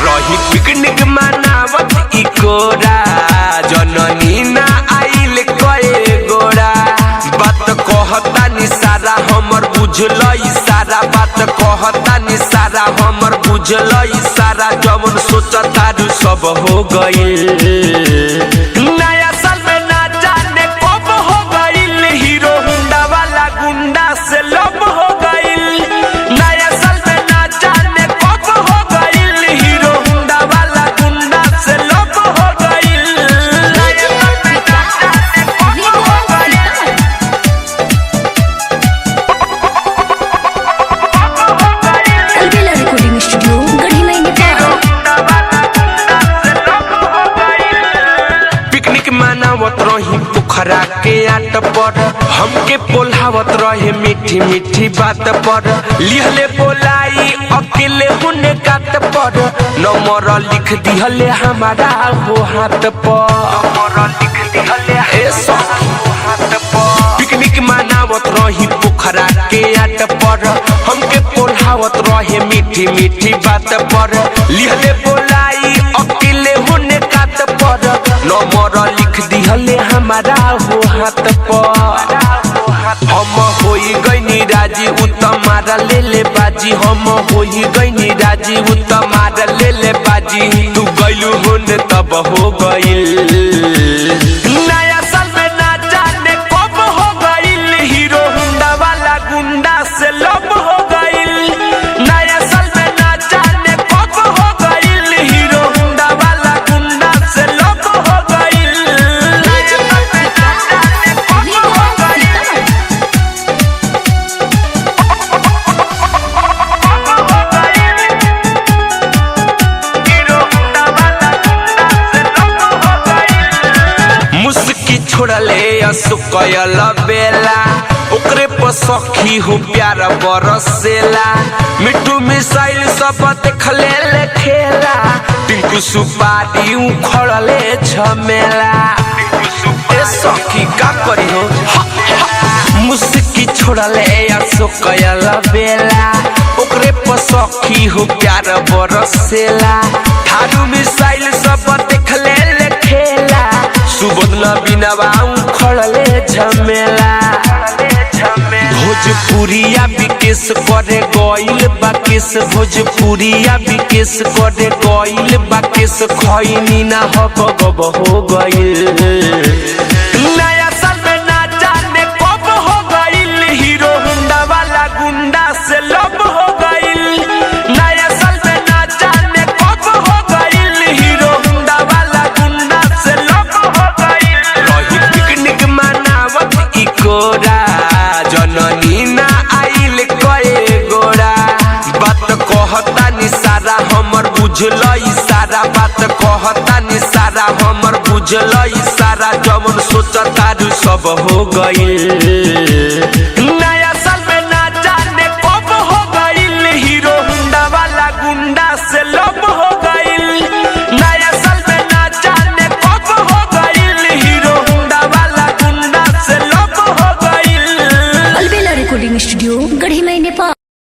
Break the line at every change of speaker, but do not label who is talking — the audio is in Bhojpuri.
रही पिकनिक मनावत इकोरा जननी ना आइल कए गोरा बात कहता नि सारा हमर बुझल इशारा बात कहता नि सारा हमर बुझल इशारा जवन सोचता सब हो गइल नया साल में ना जाने कब हो गइल हीरो होंडा वाला गुंडा से लब हो गइल नया साल में ना जाने कब हो गइल हीरो होंडा वाला गुंडा से लब हो गइल नया साल में ना जाने कब हो गइल
अलबेला रिकॉर्डिंग स्टूडियो गढ़ी में
पिकनिक मनावत रही पोखरा के आट पर हमके पोल्हावत रहे मीठी मीठी बात पर लिहले बोलाई अकेले हुने काट पर नंबर लिख दिहले हमारा हो हाथ पर लिख दिहले हाथ पर पिकनिक मनावत रही पोखरा के आट पर हमके पोल्हावत रहे मीठी मीठी बात पर लिहले बोलाई अकेले हुने काट पर नंबर लिख दिहले हमारा हो हाथ पर हम होई गइनी राजी उतमारा ले ले बाजी हम होई गइनी राजी उतमारा ले ले बाजी तू गइलू होने तब हो गइल नया साल में ना जाने कब हो गइल हीरो होंडा वाला गुंडा से लब हो गइल नया साल में ना जाने कब हो गइल हीरो होंडा वाला गुंडा से लब हो गइल नया साल में ना जाने कब हो गइल मुस्की छोड़ले असुकयल बेला ओकरे पर सखी हो प्यार बरसेला मिठू मिसाइल सब देखले ले खेला टिंकू सुपारी उखड़ले झमेला ए सखी का करी हो मुस्की छोड़ले असुकयल बेला ओकरे पर सखी हो प्यार बरसेला थारू मिसाइल सब देखले ले खेला सुबोधना बिना बाऊ खड़ले झमेला भोजपुरिया विकेश करे गइल बाकेश भोजपुरिया विकेश करे गइल बाकेश खैनी ना हक गब हो गइल नया साल में ना जाने कब हो गइल हीरो होंडा वाला गुंडा से लब हो गइल नया साल में ना जाने कब हो गइल हीरो होंडा वाला गुंडा से लब हो गइल रही पिकनिक मनावत इकोरा जननी ना आइल कए गोरा बात कहता नि सारा हमर बुझल इशारा बात कहता नि सारा हमर बुझल इशारा जवन सोचता सब हो गइल